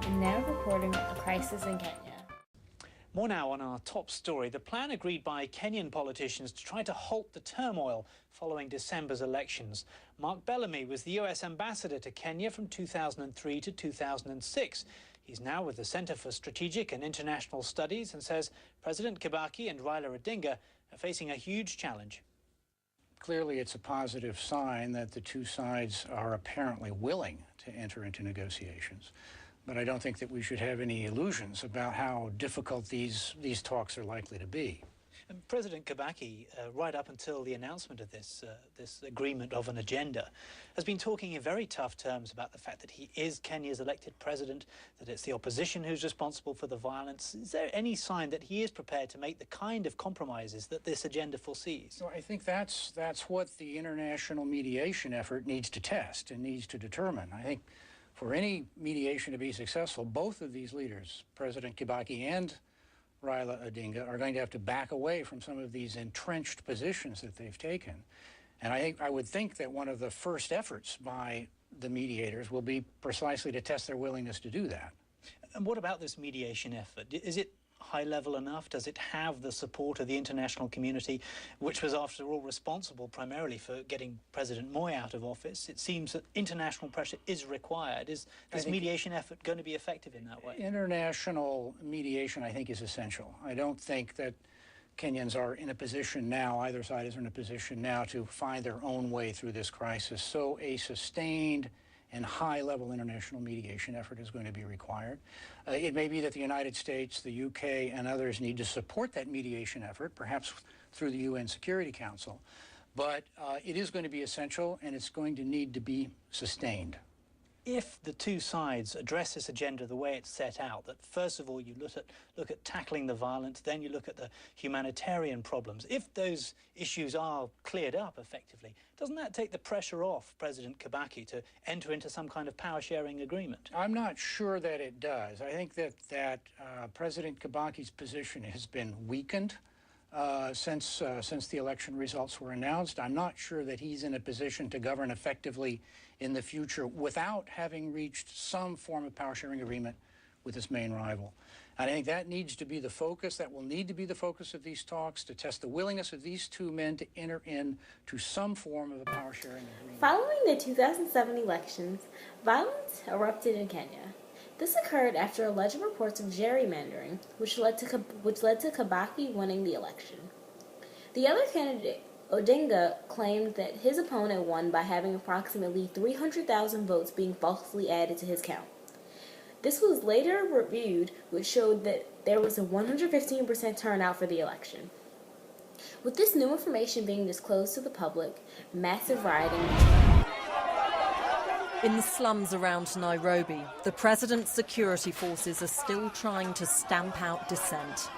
and now reporting on the crisis in Kenya. More now on our top story. The plan agreed by Kenyan politicians to try to halt the turmoil following December's elections. Mark Bellamy was the US ambassador to Kenya from 2003 to 2006. He's now with the Center for Strategic and International Studies and says President Kibaki and Raila Odinga are facing a huge challenge. Clearly, it's a positive sign that the two sides are apparently willing to enter into negotiations. But I don't think that we should have any illusions about how difficult these talks are likely to be. And President Kibaki, right up until the announcement of this agreement of an agenda, has been talking in very tough terms about the fact that he is Kenya's elected president, that it's the opposition who's responsible for the violence. Is there any sign that he is prepared to make the kind of compromises that this agenda foresees? So I think that's what the international mediation effort needs to test and needs to determine. I think for any mediation to be successful, both of these leaders, President Kibaki and Raila Odinga, are going to have to back away from some of these entrenched positions that they've taken. And I would think that one of the first efforts by the mediators will be precisely to test their willingness to do that. And what about this mediation effort? Is it high level enough? Does it have the support of the international community, which was, after all, responsible primarily for getting President Moi out of office? It seems that international pressure is required. Is this mediation effort going to be effective in that way? International mediation, I think, is essential. I don't think that Kenyans are in a position now, either side is in a position now to find their own way through this crisis. So a sustained and high-level international mediation effort is going to be required. It may be that the United States, the UK, and others need to support that mediation effort, perhaps through the UN Security Council. But it is going to be essential, and it's going to need to be sustained. If the two sides address this agenda the way it's set out, that first of all you look at tackling the violence, then you look at the humanitarian problems, if those issues are cleared up effectively, doesn't that take the pressure off President Kibaki to enter into some kind of power-sharing agreement? I'm not sure that it does. I think that President Kibaki's position has been weakened since the election results were announced. I'm not sure that he's in a position to govern effectively in the future without having reached some form of power-sharing agreement with his main rival. And I think that needs to be the focus, that will need to be the focus of these talks, to test the willingness of these two men to enter into some form of a power-sharing agreement. Following the 2007 elections, violence erupted in Kenya. This occurred after alleged reports of gerrymandering, which led to Kibaki winning the election. The other candidate, Odinga, claimed that his opponent won by having approximately 300,000 votes being falsely added to his count. This was later reviewed, which showed that there was a 115% turnout for the election. With this new information being disclosed to the public, massive rioting began. In the slums around Nairobi, the president's security forces are still trying to stamp out dissent.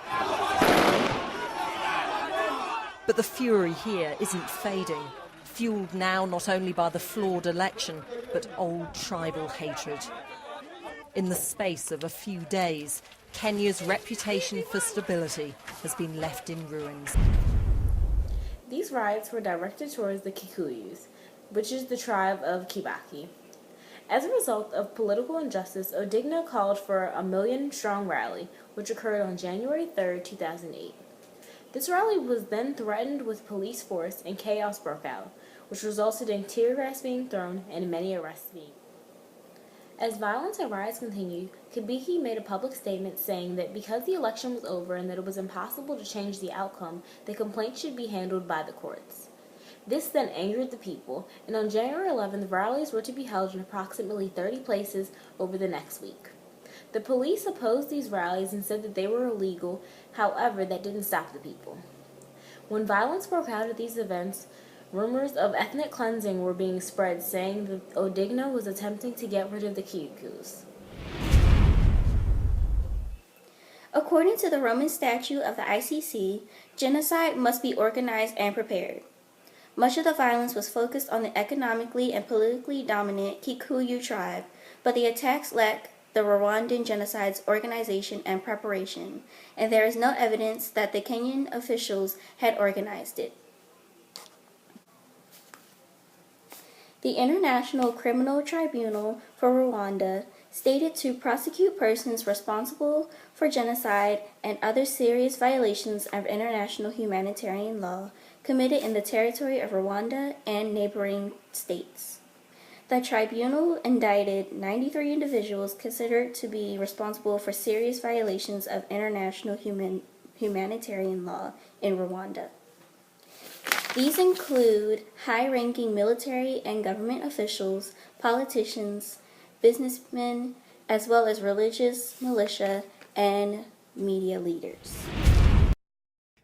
But the fury here isn't fading, fueled now not only by the flawed election, but old tribal hatred. In the space of a few days, Kenya's reputation for stability has been left in ruins. These riots were directed towards the Kikuyus, which is the tribe of Kibaki. As a result of political injustice, Odinga called for a million-strong rally, which occurred on January 3, 2008. This rally was then threatened with police force and chaos broke out, which resulted in tear gas being thrown and many arrests being made. As violence and riots continued, Kibaki made a public statement saying that because the election was over and that it was impossible to change the outcome, the complaint should be handled by the courts. This then angered the people, and on January 11th, rallies were to be held in approximately 30 places over the next week. The police opposed these rallies and said that they were illegal. However, that didn't stop the people. When violence broke out at these events, rumors of ethnic cleansing were being spread, saying that Odinga was attempting to get rid of the Kikuyus. According to the Roman Statute of the ICC, genocide must be organized and prepared. Much of the violence was focused on the economically and politically dominant Kikuyu tribe, but the attacks lack the Rwandan genocide's organization and preparation, and there is no evidence that the Kenyan officials had organized it. The International Criminal Tribunal for Rwanda stated to prosecute persons responsible for genocide and other serious violations of international humanitarian law committed in the territory of Rwanda and neighboring states. The tribunal indicted 93 individuals considered to be responsible for serious violations of international humanitarian law in Rwanda. These include high-ranking military and government officials, politicians, businessmen, as well as religious militia and media leaders.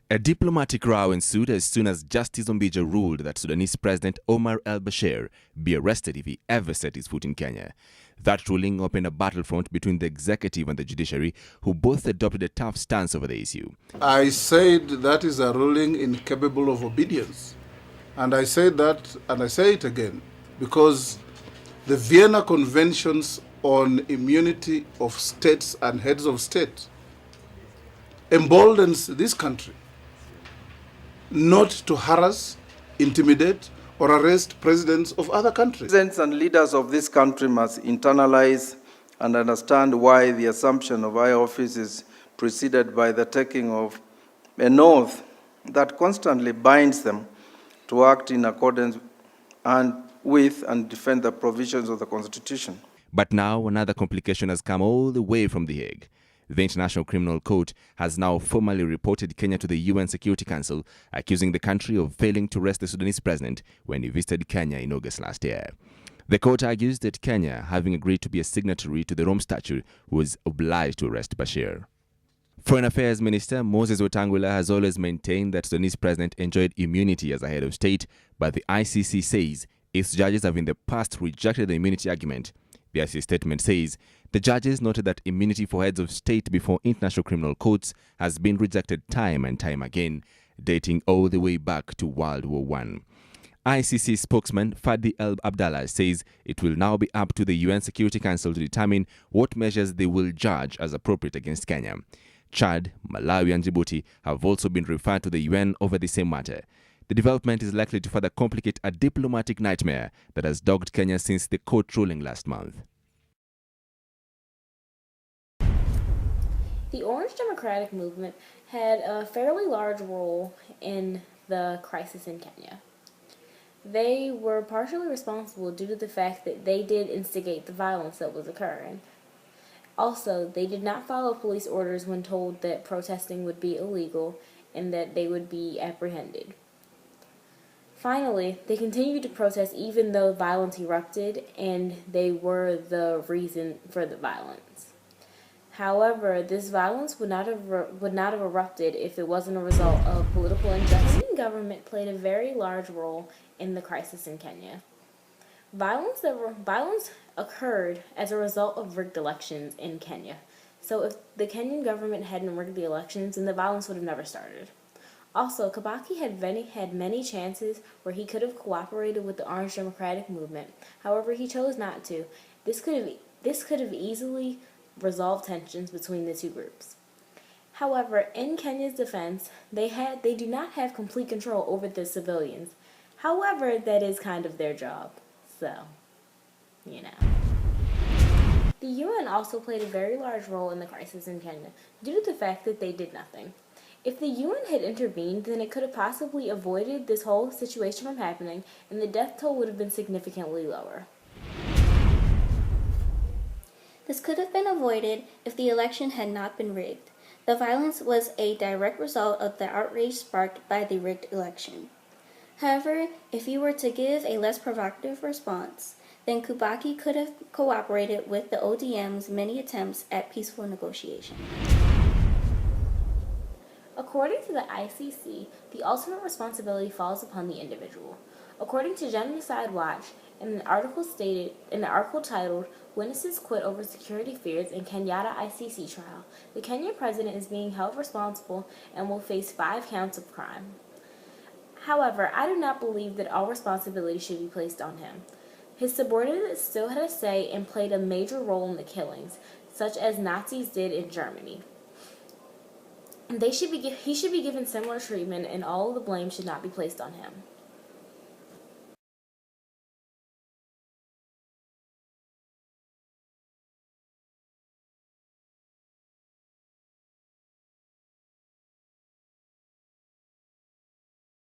A diplomatic row ensued as soon as Justice Ombija ruled that Sudanese President Omar al-Bashir be arrested if he ever set his foot in Kenya. That ruling opened a battlefront between the executive and the judiciary, who both adopted a tough stance over the issue. I said that is a ruling incapable of obedience. And I said that, and I say it again, because the Vienna Conventions on Immunity of States and Heads of State emboldens this country not to harass, intimidate, or arrest presidents of other countries. Presidents and leaders of this country must internalize and understand why the assumption of high office is preceded by the taking of an oath that constantly binds them to act in accordance with and defend the provisions of the Constitution. But now another complication has come all the way from The Hague. The International Criminal Court has now formally reported Kenya to the UN Security Council, accusing the country of failing to arrest the Sudanese president when he visited Kenya in August last year. The court argues that Kenya, having agreed to be a signatory to the Rome Statute, was obliged to arrest Bashir. Foreign Affairs Minister Moses Wetangula has always maintained that Sudanese president enjoyed immunity as a head of state, but the ICC says its judges have in the past rejected the immunity argument. The ICC statement says the judges noted that immunity for heads of state before international criminal courts has been rejected time and time again, dating all the way back to World War I. ICC spokesman Fadi El Abdallah says it will now be up to the UN Security Council to determine what measures they will judge as appropriate against Kenya. Chad, Malawi and Djibouti have also been referred to the UN over the same matter. The development is likely to further complicate a diplomatic nightmare that has dogged Kenya since the court ruling last month. The Orange Democratic Movement had a fairly large role in the crisis in Kenya. They were partially responsible due to the fact that they did instigate the violence that was occurring. Also, they did not follow police orders when told that protesting would be illegal and that they would be apprehended. Finally, they continued to protest even though violence erupted and they were the reason for the violence. However, this violence would not have erupted if it wasn't a result of political injustice. The government played a very large role in the crisis in Kenya. Violence occurred as a result of rigged elections in Kenya. So if the Kenyan government hadn't rigged the elections, then the violence would have never started. Also, Kibaki had many chances where he could have cooperated with the Orange Democratic Movement. However, he chose not to. This could have easily resolved tensions between the two groups. However, in Kenya's defense, they do not have complete control over the civilians. However, that is kind of their job. So, you know. The UN also played a very large role in the crisis in Kenya due to the fact that they did nothing. If the UN had intervened, then it could have possibly avoided this whole situation from happening, and the death toll would have been significantly lower. This could have been avoided if the election had not been rigged. The violence was a direct result of the outrage sparked by the rigged election. However, if you were to give a less provocative response, then Kibaki could have cooperated with the ODM's many attempts at peaceful negotiation. According to the ICC, the ultimate responsibility falls upon the individual. According to Genocide Watch, in an article titled "Witnesses Quit Over Security Fears in Kenyatta ICC Trial," the Kenyan president is being held responsible and will face 5 counts of crime. However, I do not believe that all responsibility should be placed on him. His subordinates still had a say and played a major role in the killings, such as Nazis did in Germany. He should be given similar treatment, and all of the blame should not be placed on him.